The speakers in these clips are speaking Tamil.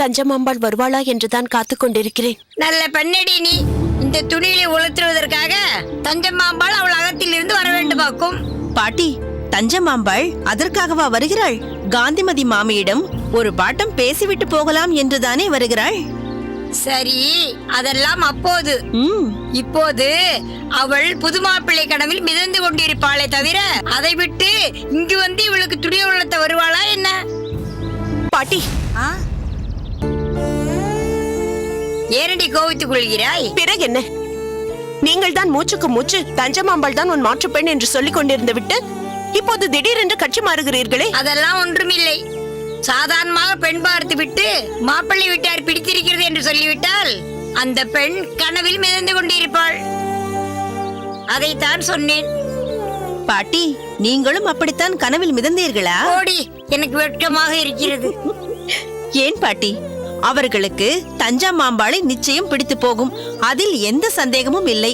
தஞ்சமாம்பாள் வருவாளா என்றுதான் காத்து கொண்டிருக்கிறேன். நல்ல பெண்ணடி நீ. இந்த துணியிலே உளுத்துவதற்காக தஞ்சமாம்பாள் அவள் அகத்தில் இருந்து வர வேண்டுமாக்கும். பாட்டி, தஞ்சமாம்பாள் அதற்காகவா வருகிறாள்? காந்திமதி மாமியிடம் ஒரு பாட்டம் பேசிவிட்டு போகலாம் என்றுதானே வருகிறாள். சரி, அதெல்லாம் அப்போது. இப்போது அவள் புதுமாப்பிள்ளை கனவில் மிதந்து கொண்டிருப்பாளே தவிர அதை விட்டு இங்கு வந்து இவளுக்கு துணிய உலர்த்த வருவாளா என்ன? பாட்டி, ஏனடி கோவித்துக் கொள்கிறாய்? பிறகு என்ன? நீங்கள் தான் மூச்சுக்கு மூச்சு தஞ்சமாம்பாள் தான் உன் மாற்று பெண் என்று சொல்லிக் கொண்டிருந்து விட்டு இப்போது திடீரென்று கட்சி மாறுகிறீர்களே. அதெல்லாம் ஒன்றுமில்லை. சாதாரணமாக பெண் பார்த்து விட்டு மாப்பிள்ளை வீட்டார் பிடித்திருக்கிறது என்று சொல்லிவிட்டால் அந்த பெண் கனவில் மிதந்து கொண்டிருப்பாள். அதைத்தான் சொன்னேன். பாட்டி, நீங்களும் அப்படித்தான் கனவில் மிதந்தீர்களா? ஓடி, எனக்கு வெட்கமாக இருக்கிறது. ஏன் பாட்டி, அவர்களுக்கு தஞ்சமாம்பாளை நிச்சயம் பிடித்து போகும், அதில் எந்த சந்தேகமும் இல்லை.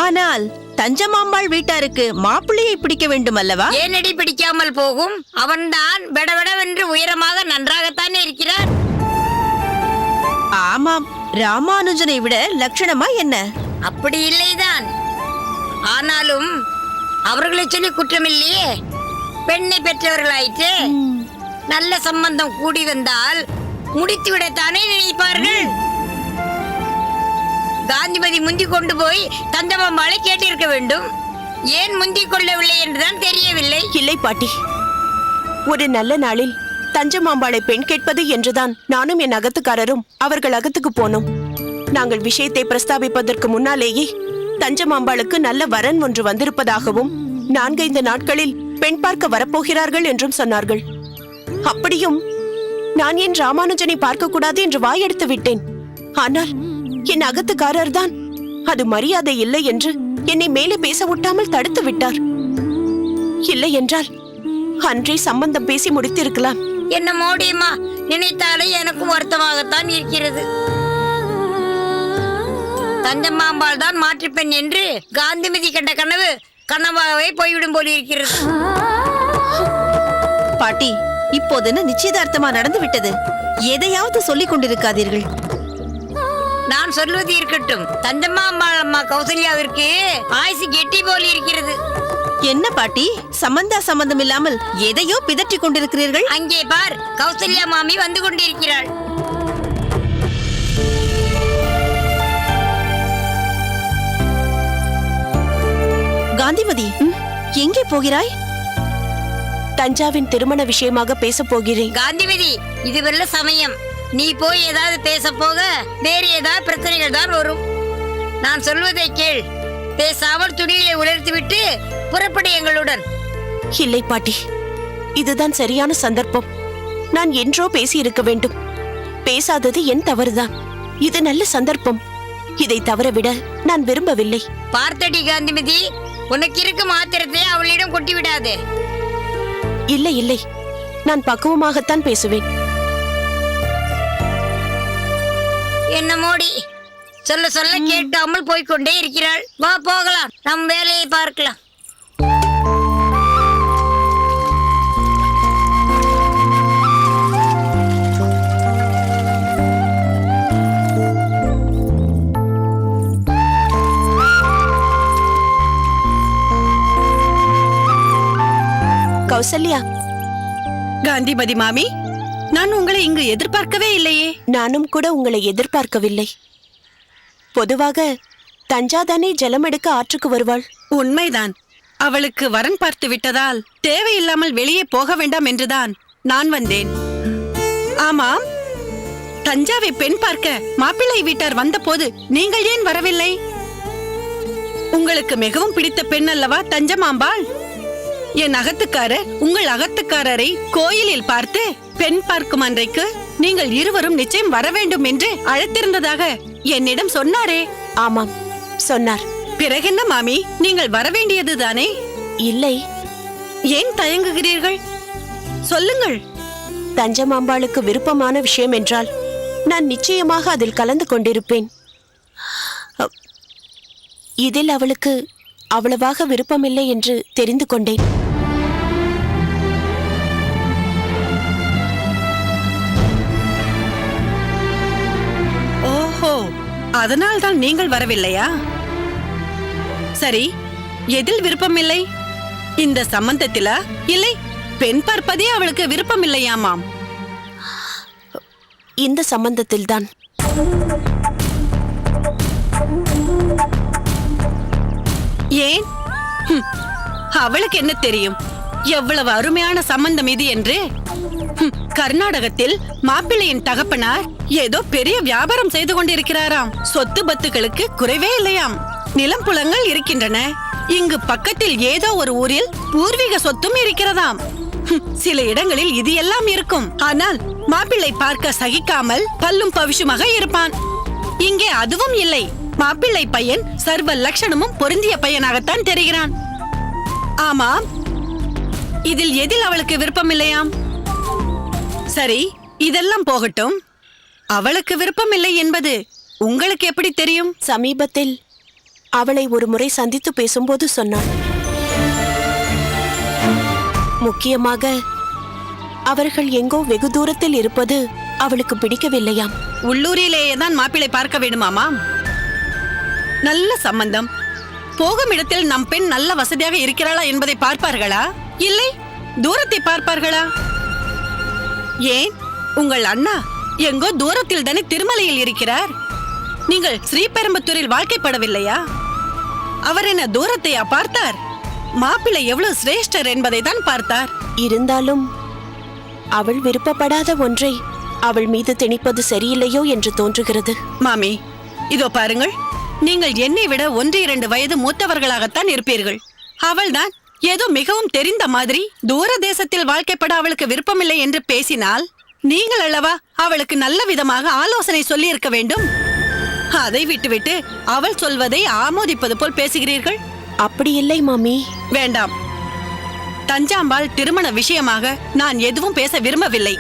ஆனால் தஞ்சமாம்பாள் வீட்டாருக்கு மாப்பிள்ளையை பிடிக்க வேண்டும் அல்லவா? ஏனடி பிடிக்காமல் போகும்? அவன்தான் விடவிடவென்று உயரமாக நன்றாகத்தானே இருக்கிறார். ஆமாம், ராமானுஜனை விட லட்சணமா என்ன? அப்படி இல்லைதான். ஆனாலும் அவர்களை சொல்லி குற்றமில்லையே. பெண்ணை பெற்றவர்களாயிற்று. நல்ல சம்பந்தம் கூடி வந்தால் முடித்து விடத்தானே நினைப்பார்கள். காந்திமதி முந்தி கொண்டு போய் தஞ்சமாம்பாளை கேட்டிருக்க வேண்டும். ஏன் முந்தி கொள்ளவில்லை என்றுதான் தெரியவில்லை. இல்லை பாட்டி, ஒரு நல்ல நாளில் தஞ்சமாம்பாளை பெண் கேட்பது என்றுதான் நானும் என் அகத்துக்காரரும் அவர்கள் அகத்துக்கு போனோம். நாங்கள் விஷயத்தை பிரஸ்தாபிப்பதற்கு முன்னாலேயே தஞ்சமாம்பாளுக்கு நல்ல வரன் ஒன்று வந்திருப்பதாகவும் 4-5 நாட்களில் பெண் பார்க்க வரப்போகிறார்கள் என்றும் சொன்னார்கள். அப்படியும் நான் என் ராமானுஜனை பார்க்க கூடாது என்று வாயெடுத்து விட்டேன். ஆனால் என் அகத்துக்காரர் தான் அது மரியாதை இல்லை என்று என்னை மேலே பேச விட்டாமல் தடுத்து விட்டார். இல்லை என்றால் அன்றே சம்பந்தம் பேசி முடித்திருக்கலாம். என்ன மோடியம்மா, நினைத்தாலே எனக்கும் வருத்தமாகத்தான் இருக்கிறது. தஞ்சமாம்பாள் தான் மாற்று பெண் என்று காந்திமதி கண்ட கனவு கனவாகவே போய்விடும் போல இருக்கிறது. பாட்டி, இப்போது என்ன நிச்சயதார்த்தமா நடந்து விட்டது? எதையாவது சொல்லிக் கொண்டிருக்காதீர்கள். நான் சொல்வது இருக்கட்டும். தஞ்சமாம்பாள் அம்மா கௌசல்யாவிற்கு ஆயுசு கெட்டி போல் இருக்கிறது. என்ன பாட்டி, சம்பந்தம் இல்லாமல் எதையோ பிதற்றி கொண்டிருக்கிறீர்கள்? அங்கே பார், கௌசல்யா மாமி வந்து கொண்டிருக்கிறாள். காந்திமதி, எங்கே போகிறாய்? தஞ்சாவின் திருமண விஷயமாக பேச போகிறேன். காந்திமதி, இது வெள்ள சமயம். நீ போய் ஏதாவது பேச போக வேறு ஏதாவது பிரச்சனைகள் தான் வரும். நான் சொல்வதை கேள். பேசாமல் துணியிலே உலர்த்தி விட்டு புறப்படு எங்களுடன். இல்லை பாட்டி, இதுதான் சரியான சந்தர்ப்பம். நான் என்றோ பேசி இருக்க வேண்டும். பேசாதது என் தவறுதான். இது நல்ல சந்தர்ப்பம். இதை தவற விட நான் விரும்பவில்லை. பார்த்தடி காந்திமதி, உனக்கு இருக்கும் ஆத்திரத்தை அவளிடம் கொட்டி விடாதே. இல்லை இல்லை, நான் பக்குவமாகத்தான் பேசுவேன். என்ன மோடி, சொல்ல சொல்ல கேட்காமல் போய்கொண்டே இருக்கிறாள். வா போகலாம், நம் வேலையை பார்க்கலாம். கௌசல்யா. காந்திமதி மாமி, நான் உங்களை இங்கு எதிர்பார்க்கவே இல்லையே. நானும் கூட உங்களை எதிர்பார்க்கவில்லை. பொதுவாக தஞ்சாதானே ஜலம் எடுக்க ஆற்றுக்கு வருவாள். உண்மைதான். அவளுக்கு வரன் பார்த்து விட்டதால் தேவையில்லாமல் வெளியே போக வேண்டாம் என்றுதான் நான் வந்தேன். ஆமாம், தஞ்சாவை பெண் பார்க்க மாப்பிள்ளை வீட்டார் வந்த போது நீங்கள் ஏன் வரவில்லை? உங்களுக்கு மிகவும் பிடித்த பெண் அல்லவா தஞ்சமாம்பாள்? என் அகத்துக்காரர் உங்கள் அகத்துக்காரரை கோயிலில் பார்த்து பெண் பார்க்கும் அன்றைக்கு நீங்கள் இருவரும் நிச்சயம் வர வேண்டும் என்று அழைத்திருந்ததாக என்னிடம் சொன்னாரே. ஆமாம், சொன்னார். பிறகென்ன மாமி, நீங்கள் வர வேண்டியதுதானே? இல்லை. ஏன் தயங்குகிறீர்கள்? சொல்லுங்கள். தஞ்சமாம்பாளுக்கு விருப்பமான விஷயம் என்றால் நான் நிச்சயமாக அதில் கலந்து கொண்டிருப்பேன். இதில் அவளுக்கு அவ்வளவாக விருப்பமில்லை என்று தெரிந்து கொண்டேன். அதனால் தான் நீங்கள் வரவில்லையா? சரி, எதில் விருப்பமில்லை? இந்த சம்பந்தத்திலா, இல்லை பெண் பார்ப்பதே அவளுக்கு விருப்பமில்லையாமாம்? இந்த சம்பந்தத்தில்தான். ஏன்? அவளுக்கு என்ன தெரியும் எவ்வளவு அருமையான சம்பந்தம் இது என்று? கர்நாடகத்தில் மாப்பிள்ளையின் தகப்பனார் ஏதோ பெரிய வியாபாரம் செய்து கொண்டிருக்கிறாராம். சொத்து பத்துகளுக்கு குறைவே இல்லையாம். நிலம் புலங்கள் இருக்கின்றன. இங்கு பக்கத்தில் ஏதோ ஒரு ஊரில் பூர்வீக சொத்தும் இருக்கிறதாம். சில இடங்களில் இது எல்லாம் இருக்கும். ஆனால் மாப்பிள்ளை பார்க்க சகிக்காமல் பல்லும் பவிஷுமாக இருப்பான். இங்கே அதுவும் இல்லை. மாப்பிள்ளை பையன் சர்வ லட்சணமும் பொருந்திய பையனாகத்தான் தெரிகிறான். ஆமாம், இதில் எதில் அவளுக்கு விருப்பம் இல்லையாம்? சரி, இதெல்லாம் போகட்டும். அவளுக்கு விருப்பமில்லை என்பது உங்களுக்கு எப்படி தெரியும்? சமீபத்தில் அவளை ஒரு முறை சந்தித்து பேசும்போது சொன்னாள். முக்கியமாக அவர்கள் எங்கோ வெகு தூரத்தில் இருப்பது அவளுக்கு பிடிக்கவில்லையாம். உள்ளூரிலேயே தான் மாப்பிள்ளை பார்க்க வேண்டுமாமாம்? நல்ல சம்பந்தம். போகும் இடத்தில் நம் பெண் நல்ல வசதியாக இருக்கிறாளா என்பதை பார்ப்பார்களா, இல்லை தூரத்தை பார்ப்பார்களா? ஏன், உங்கள் அண்ணா எங்கோ தூரத்தில் தானே திருமலையில் இருக்கிறார். நீங்கள் ஸ்ரீபெரும்புத்தூரில் வாழ்க்கைப்படவில்லையா? அவர் என்ன தூரத்தையா பார்த்தார்? மாப்பிள்ளை எவ்வளவு சிரேஷ்டர் என்பதை தான் பார்த்தார். இருந்தாலும் அவள் விருப்பப்படாத ஒன்றை அவள் மீது திணிப்பது சரியில்லையோ என்று தோன்றுகிறது. மாமி, இதோ பாருங்கள். நீங்கள் என்னை விட 1-2 வயது மூத்தவர்களாகத்தான் இருப்பீர்கள். அவள்தான் ஏதோ மிகவும் தெரிந்த மாதிரி தூர தேசத்தில் வாழ்க்கைப்பட அவளுக்கு விருப்பமில்லை என்று பேசினால், நீங்கள் அல்லவா அவளுக்கு நல்ல விதமாக ஆலோசனை சொல்லி இருக்க வேண்டும். அதை விட்டுவிட்டு அவள் சொல்வதை ஆமோதிப்பது போல் பேசுகிறீர்கள். அப்படி இல்லை மாமி. வேண்டாம். தஞ்சாம்பாள் திருமண விஷயமாக நான் எதுவும் பேச விரும்பவில்லை.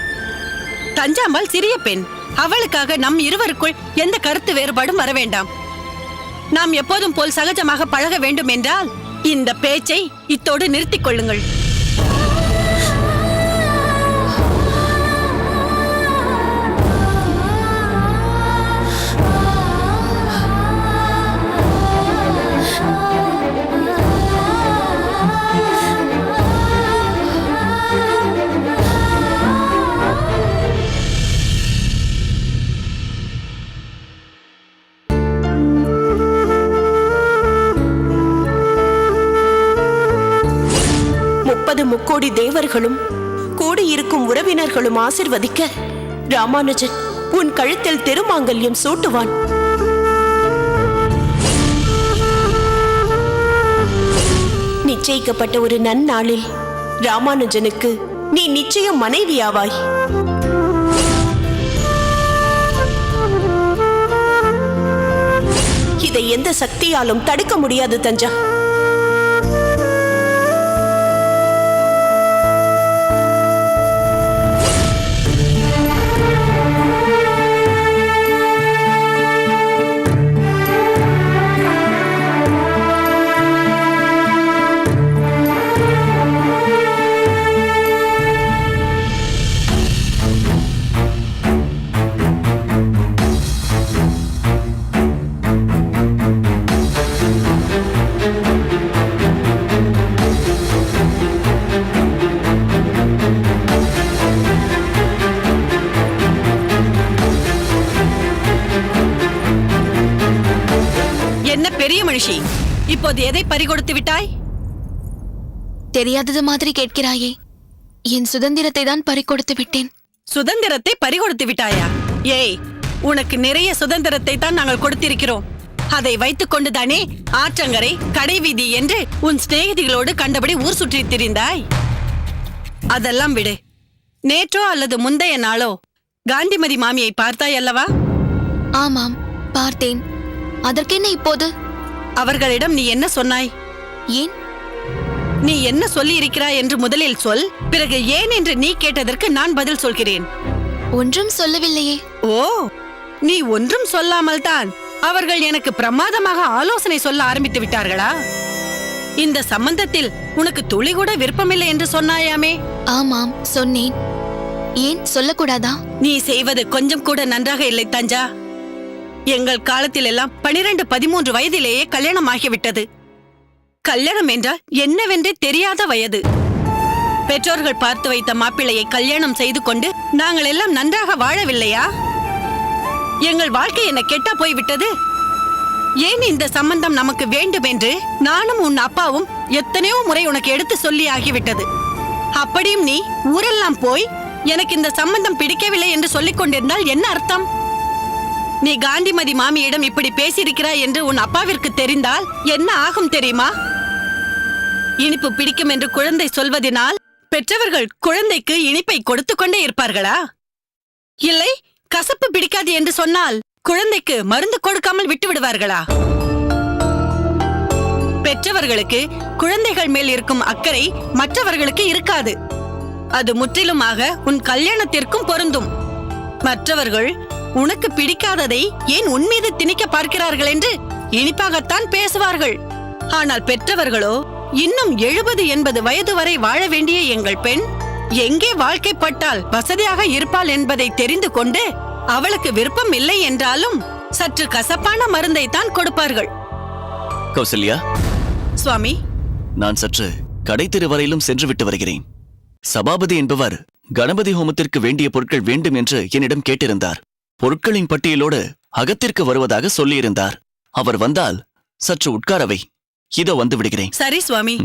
தஞ்சாம்பாள் சிறிய பெண். அவளுக்காக நம் இருவருக்குள் எந்த கருத்து வேறுபாடும் வர வேண்டாம். நாம் எப்போதும் போல் சகஜமாக பழக வேண்டும் என்றால் இந்த பேச்சை இத்தோடு நிறுத்திக் கொள்ளுங்கள். முக்கோடி தேவர்களும் கூடியிருக்கும் உறவினர்களும் ஆசிர்வதிக்க ராமானுஜன் உன் கழுத்தில் திருமாங்கல்யம் சூட்டுவான். நிச்சயிக்கப்பட்ட ஒரு நன்னாளில் ராமானுஜனுக்கு நீ நிச்சயம் மனைவியாவாய். இதை எந்த சக்தியாலும் தடுக்க முடியாது தஞ்சா. பெரிய மனுஷி, இப்போது எதை பறிகொடுத்து விட்டாய்? தெரியாதது மாதிரி கேட்கிறாயே. என் சுதந்திரத்தை தான் பறிகொடுத்து விட்டேன். சுதந்திரத்தை பறிகொடுத்து விட்டாயா? ஏய், உனக்கு நிறைய சுதந்திரத்தை தான் நாங்கள் கொடுத்திருக்கிறோம். அதை வைத்துக் கொண்டுதானே ஆற்றங்கரை, கடைவீதி என்று உன் சிநேகிதிகளோடு கண்டபடி ஊர் சுற்றி திரிந்தாய். அதெல்லாம் விடு. நேற்றோ அல்லது முந்தைய நாளோ காந்திமதி மாமியை பார்த்தாய் அல்லவா? ஆமாம், பார்த்தேன். அதற்கென்ன இப்போது? அவர்களிடம் நீ என்ன சொன்னாய்? ஏன்? நீ என்ன சொல்லி இருக்கிறாய் என்று முதலில் சொல். பிறகு ஏன் என்று நீ கேட்டதற்கு நான் பதில் சொல்கிறேன். ஒன்றும் சொல்லவில்லையே. ஓ, நீ ஒன்றும் சொல்லாமல் தான் அவர்கள் எனக்கு பிரமாதமாக ஆலோசனை சொல்ல ஆரம்பித்து விட்டார்களா? இந்த சம்பந்தத்தில் உனக்கு துளி கூட விருப்பமில்லை என்று சொன்னாயாமே? ஆமாம், சொன்னேன். ஏன் சொல்லக்கூடாதா? நீ செய்வது கொஞ்சம் கூட நன்றாக இல்லை தஞ்சா. எங்கள் காலத்தில் எல்லாம் 12-13 வயதிலேயே கல்யாணம் ஆகிவிட்டது. கல்யாணம் என்றால் என்னவென்றே தெரியாத வயது. பெற்றோர்கள் பார்த்து வைத்த மாப்பிள்ளையை கல்யாணம் செய்து கொண்டு நாங்கள் எல்லாம் நன்றாக வாழவில்லையா? எங்கள் வாழ்க்கை என்ன கெட்டா போய்விட்டது. ஏன் இந்த சம்பந்தம் நமக்கு வேண்டும் என்று நானும் உன் அப்பாவும் எத்தனையோ முறை உனக்கு எடுத்து சொல்லி ஆகிவிட்டது. அப்படியும் நீ ஊரெல்லாம் போய் எனக்கு இந்த சம்பந்தம் பிடிக்கவில்லை என்று சொல்லிக் கொண்டிருந்தால் என்ன அர்த்தம்? நீ காந்திமதி மாமியிடம் இப்படி பேசியிருக்கிறாய் என்று உன் அப்பாவிற்கு தெரிந்தால் என்ன ஆகும் தெரியுமா? இனிப்பு பிடிக்கும் என்று குழந்தை சொல்வதினால் பெற்றவர்கள் குழந்தைக்கு இனிப்பை கொடுத்து கொண்டே இருப்பார்களா? இல்லை, கசப்பு பிடிக்காது என்று சொன்னால் குழந்தைக்கு மருந்து கொடுக்காமல் விட்டு விடுவார்களா? பெற்றவர்களுக்கு குழந்தைகள் மேல் இருக்கும் அக்கறை மற்றவர்களுக்கு இருக்காது. அது முற்றிலுமாக உன் கல்யாணத்திற்கும் பொருந்தும். மற்றவர்கள் உனக்கு பிடிக்காததை ஏன் உன் மீது திணிக்க பார்க்கிறார்கள் என்று இனிப்பாகத்தான் பேசுவார்கள். ஆனால் பெற்றவர்களோ இன்னும் 70-80 வயது வரை வாழ வேண்டிய எங்கள் பெண் எங்கே வாழ்க்கைப்பட்டால் வசதியாக இருப்பாள் என்பதை தெரிந்து கொண்டு அவளுக்கு விருப்பம் இல்லை என்றாலும் சற்று கசப்பான மருந்தை தான் கொடுப்பார்கள். கௌசல்யா, சுவாமி, நான் சற்று கடைத்தெரு வரையிலும் சென்று விட்டு வருகிறேன். சபாபதி என்பவர் கணபதி ஹோமத்திற்கு வேண்டிய பொருட்கள் வேண்டும் என்று என்னிடம் கேட்டிருந்தார். பொருட்களின் பட்டியலோடு அகத்திற்கு வருவதாக சொல்லியிருந்தார். அவர் வந்தால் சற்று உட்காரவை. இதோ வந்து விடுகிறேன். சரி சுவாமி.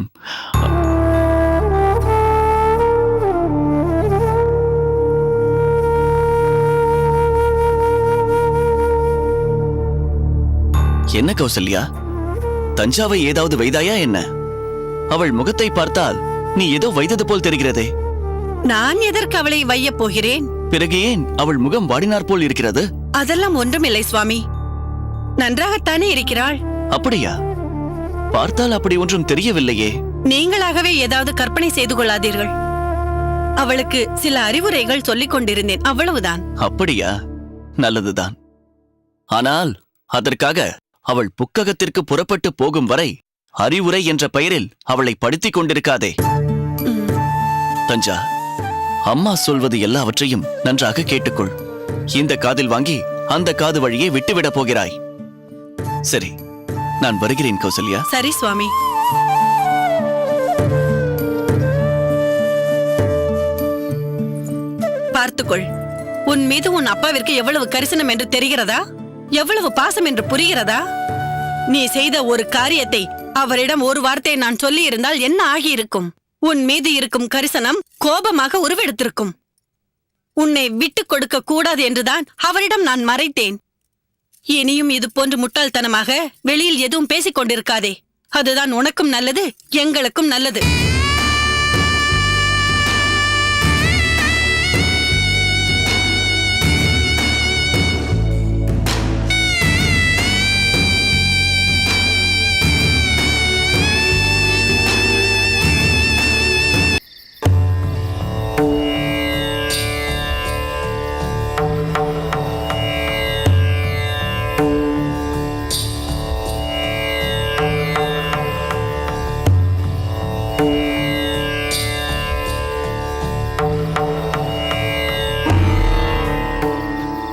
என்ன கௌசல்யா, தஞ்சாவை ஏதாவது வைதாயா என்ன? அவள் முகத்தை பார்த்தால் நீ ஏதோ வைத்தது போல் தெரிகிறதே. நான் எதற்கு அவளை வையப் போகிறேன்? பிறகு ஏன் அவள் முகம் வாடினார் போல் இருக்கிறது? அதெல்லாம் ஒன்றுமில்லை சுவாமி, நன்றாகத்தானே இருக்கிறாள். அப்படியா? பார்த்தால் அப்படி ஒன்றும் தெரியவில்லையே. நீங்களாகவே ஏதாவது கற்பனை செய்து கொள்ளாதீர்கள். அவளுக்கு சில அறிவுரைகள் சொல்லிக் கொண்டிருந்தேன், அவ்வளவுதான். அப்படியா? நல்லதுதான். ஆனால் அதற்காக அவள் புக்ககத்திற்கு புறப்பட்டு போகும் வரை அறிவுரை என்ற பெயரில் அவளை படுத்திக் கொண்டிருக்காதே. தஞ்சா, அம்மா சொல்வது எல்லாவற்றையும் நன்றாக கேட்டுக்கொள். இந்த காதில் வாங்கி அந்த காது வழியே விட்டுவிடப் போகிறாய். சரி, நான் வருகிறேன் கௌசல்யா. சரி சுவாமி. பார்த்துக்கொள். உன் மீது உன் அப்பாவிற்கு எவ்வளவு கரிசனம் என்று தெரிகிறதா? எவ்வளவு பாசம் என்று புரிகிறதா? நீ செய்த ஒரு காரியத்தை அவரிடம் ஒரு வார்த்தை நான் சொல்லி இருந்தால் என்ன ஆகியிருக்கும்? உன் மீது இருக்கும் கரிசனம் கோபமாக உருவெடுத்திருக்கும். உன்னை விட்டுக் கொடுக்க கூடாது என்றுதான் அவரிடம் நான் மறைத்தேன். இனியும் இது போன்று முட்டாள்தனமாக வெளியில் எதுவும் பேசிக் கொண்டிருக்காதே. அதுதான் உனக்கும் நல்லது, எங்களுக்கும் நல்லது.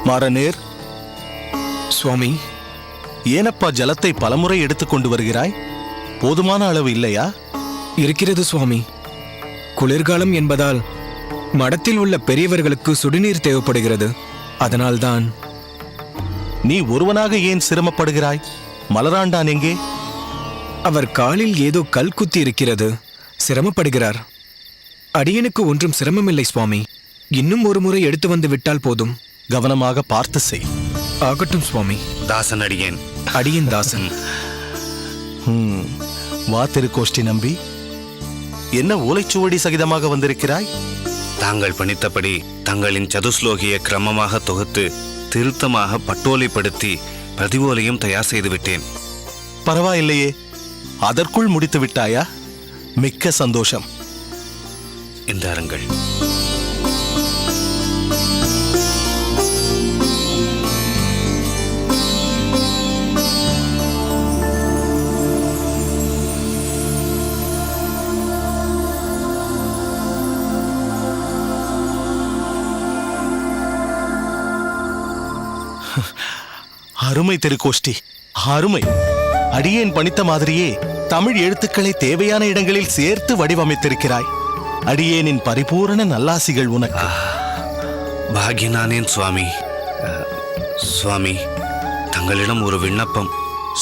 மாறனேர், சுவாமி, ஏனப்பா ஜலத்தை பலமுறை எடுத்துக்கொண்டு வருகிறாய்? போதுமான அளவு இல்லையா? இருக்கிறது சுவாமி. குளிர்காலம் என்பதால் மடத்தில் உள்ள பெரியவர்களுக்கு சுடுநீர் தேவைப்படுகிறது. அதனால்தான். நீ ஒருவனாக ஏன் சிரமப்படுகிறாய்? மலராண்டான் எங்கே? அவர் காலில் ஏதோ கல் குத்தி இருக்கிறது, சிரமப்படுகிறார். அடியனுக்கு ஒன்றும் சிரமமில்லை சுவாமி. இன்னும் ஒரு முறை எடுத்து வந்து விட்டால் போதும். கவனமாக பார்த்து செய். ஆகட்டும் சுவாமி. தாசன் அடியேன். அடியேன் தாசன். வா திருக்கோஷ்டி நம்பி, என்ன ஓலைச்சுவடி சகிதமாக வந்திருக்கிறாய்? தாங்கள் பணித்தபடி தங்களின் சதுஸ்லோகிய கிரமமாக தொகுத்து திருத்தமாக பட்டோலைப்படுத்தி பிரதிவோலையும் தயார் செய்து விட்டேன். பரவாயில்லையே, அதற்குள் முடித்து விட்டாயா? மிக்க சந்தோஷம். இந்த அருங்கள். அருமை திருக்கோஷ்டி, அருமை. அடியேன் பணித்த மாதிரியே தமிழ் எழுத்துக்களை தேவையான இடங்களில் சேர்த்து வடிவமைத்திருக்கிறாய். அடியேனின் பரிபூரண நல்லாசிகள் உனக்கு. பாக்யனானேன் சுவாமி. சுவாமி, தங்களிடம் ஒரு விண்ணப்பம்.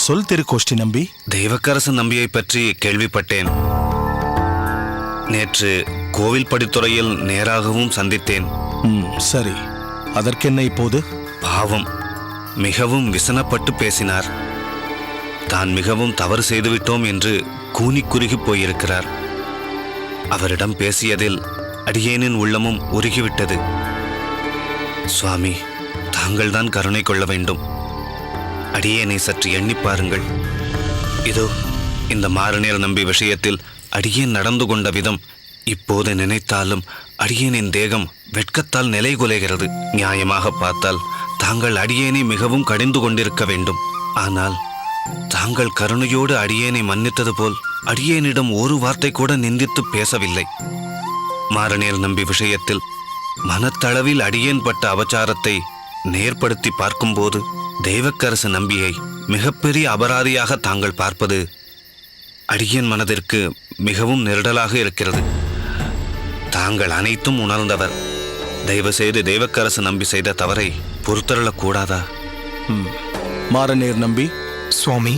சொல் திருக்கோஷ்டி நம்பி. தெய்வக்கரசு நம்பியை பற்றி கேள்விப்பட்டேன். நேற்று கோவில் படித்துறையில் நேராகவும் சந்தித்தேன். சரி, அதற்கென்ன இப்போது? பாவம், மிகவும் விசனப்பட்டு பேசினார். தான் மிகவும் தவறு செய்துவிட்டோம் என்று கூனி குறுகி போயிருக்கிறார். அவரிடம் பேசியதில் அடியேனின் உள்ளமும் உருகிவிட்டது. சுவாமி, தாங்கள்தான் கருணை கொள்ள வேண்டும். அடியேனை சற்று எண்ணி பாருங்கள். இதோ இந்த மாரநேர நம்பி விஷயத்தில் அடியேன் நடந்து கொண்ட விதம் இப்போது நினைத்தாலும் அடியேனின் தேகம் வெட்கத்தால் நிலைகுலைகிறது. நியாயமாக பார்த்தால் தாங்கள் அடியேனை மிகவும் கடிந்து கொண்டிருக்க வேண்டும். ஆனால் தாங்கள் கருணையோடு அடியேனை மன்னித்தது போல் அடியேனிடம் ஒரு வார்த்தை கூட நிந்தித்து பேசவில்லை. மாரநேர் நம்பி விஷயத்தில் மனத்தளவில் அடியேன் பட்ட அபச்சாரத்தை நேர்படுத்தி பார்க்கும்போது தெய்வக்கரசு நம்பியை மிகப்பெரிய அபராதியாக தாங்கள் பார்ப்பது அடியேன் மனதிற்கு மிகவும் நெருடலாக இருக்கிறது. தாங்கள் அனைத்தும் உணர்ந்தவர். தயவு செய்து தெய்வக்கரசு நம்பி செய்த தவறை பொறுத்தருளக்கூடாதா? மாரநேர் நம்பி. சுவாமி,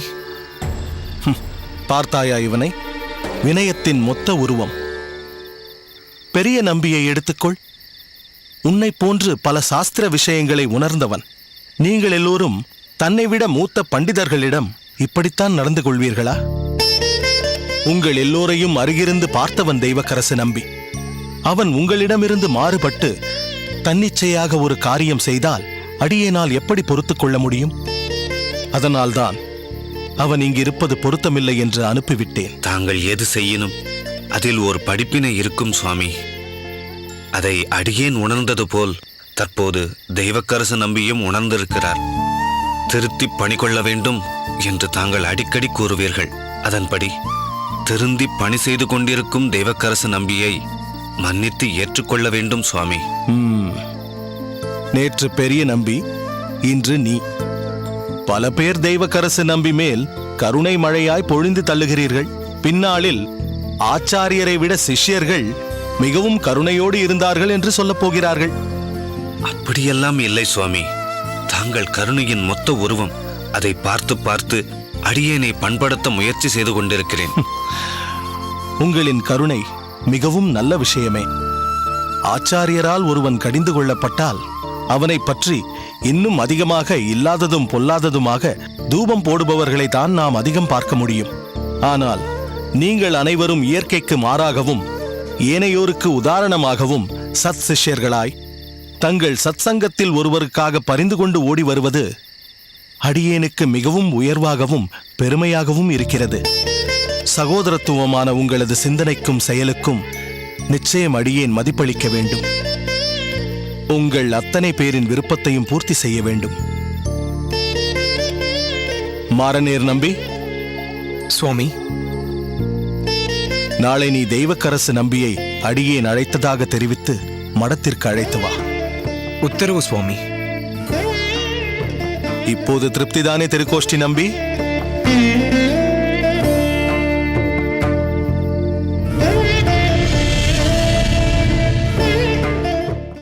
பார்த்தாயா இவனை? வினயத்தின் மொத்த உருவம். பெரிய நம்பியை எடுத்துக்கொள். உன்னை போன்று பல சாஸ்திர விஷயங்களை உணர்ந்தவன். நீங்கள் எல்லோரும் தன்னை விட மூத்த பண்டிதர்களிடம் இப்படித்தான் நடந்து கொள்வீர்களா? உங்கள் எல்லோரையும் அருகிருந்து பார்த்தவன் தெய்வக்கரசு நம்பி. அவன் உங்களிடமிருந்து மாறுபட்டு தன்னிச்சையாக ஒரு காரியம் செய்தால் அடியேனால் எப்படி பொறுத்துக் கொள்ள முடியும்? அதனால்தான் அவன் இங்கிருப்பது பொருத்தமில்லை என்று அனுப்பிவிட்டேன். தாங்கள் எது செய்யினும் அதில் ஒரு படிப்பினை இருக்கும் சுவாமி. அதை அடியேன் உணர்ந்தது போல் தற்போது தெய்வக்கரசு நம்பியும் உணர்ந்திருக்கிறார். திருத்தி பணி கொள்ள வேண்டும் என்று தாங்கள் அடிக்கடி கூறுவீர்கள். அதன்படி திருந்தி பணி செய்து கொண்டிருக்கும் தெய்வக்கரசு நம்பியை மன்னித்து ஏற்றுக்கொள்ள வேண்டும் சுவாமி. நேற்று பெரிய நம்பி, இன்று நீ. பல பேர் தெய்வக்கரசு நம்பி மேல் கருணை மழையாய் பொழிந்து தள்ளுகிறீர்கள். பின்னாளில் ஆச்சாரியரை விட சிஷ்யர்கள் மிகவும் கருணையோடு இருந்தார்கள் என்று சொல்லப் போகிறார்கள். அப்படியெல்லாம் இல்லை சுவாமி. தாங்கள் கருணையின் மொத்த உருவம். அதை பார்த்து பார்த்து அடியேனை பண்படுத்த முயற்சி செய்து கொண்டிருக்கிறேன். உங்களின் கருணை மிகவும் நல்ல விஷயமே. ஆச்சாரியரால் ஒருவன் கடிந்து கொள்ளப்பட்டால் அவனை பற்றி இன்னும் அதிகமாக இல்லாததும் பொல்லாததுமாக தூபம் போடுபவர்களை தான் நாம் அதிகம் பார்க்க முடியும். ஆனால் நீங்கள் அனைவரும் இயற்கைக்கு மாறாகவும் ஏனையோருக்கு உதாரணமாகவும் சத் சிஷ்யர்களாய் தங்கள் சத் சங்கத்தில் ஒருவருக்காக பரிந்து கொண்டு ஓடி வருவது அடியேனுக்கு மிகவும் உயர்வாகவும் பெருமையாகவும் இருக்கிறது. சகோதரத்துவமான உங்களது சிந்தனைக்கும் செயலுக்கும் நிச்சயம் அடியேன் மதிப்பளிக்க வேண்டும். உங்கள் அத்தனை பேரின் விருப்பத்தையும் பூர்த்தி செய்ய வேண்டும். மாரநேர் நம்பி. சுவாமி, நாளை நீ தெய்வக்கரசு நம்பியை அடியேன் அழைத்ததாக தெரிவித்து மடத்திற்கு அழைத்து வா. உத்தரவு சுவாமி. இப்போது திருப்திதானே திருக்கோஷ்டி நம்பி?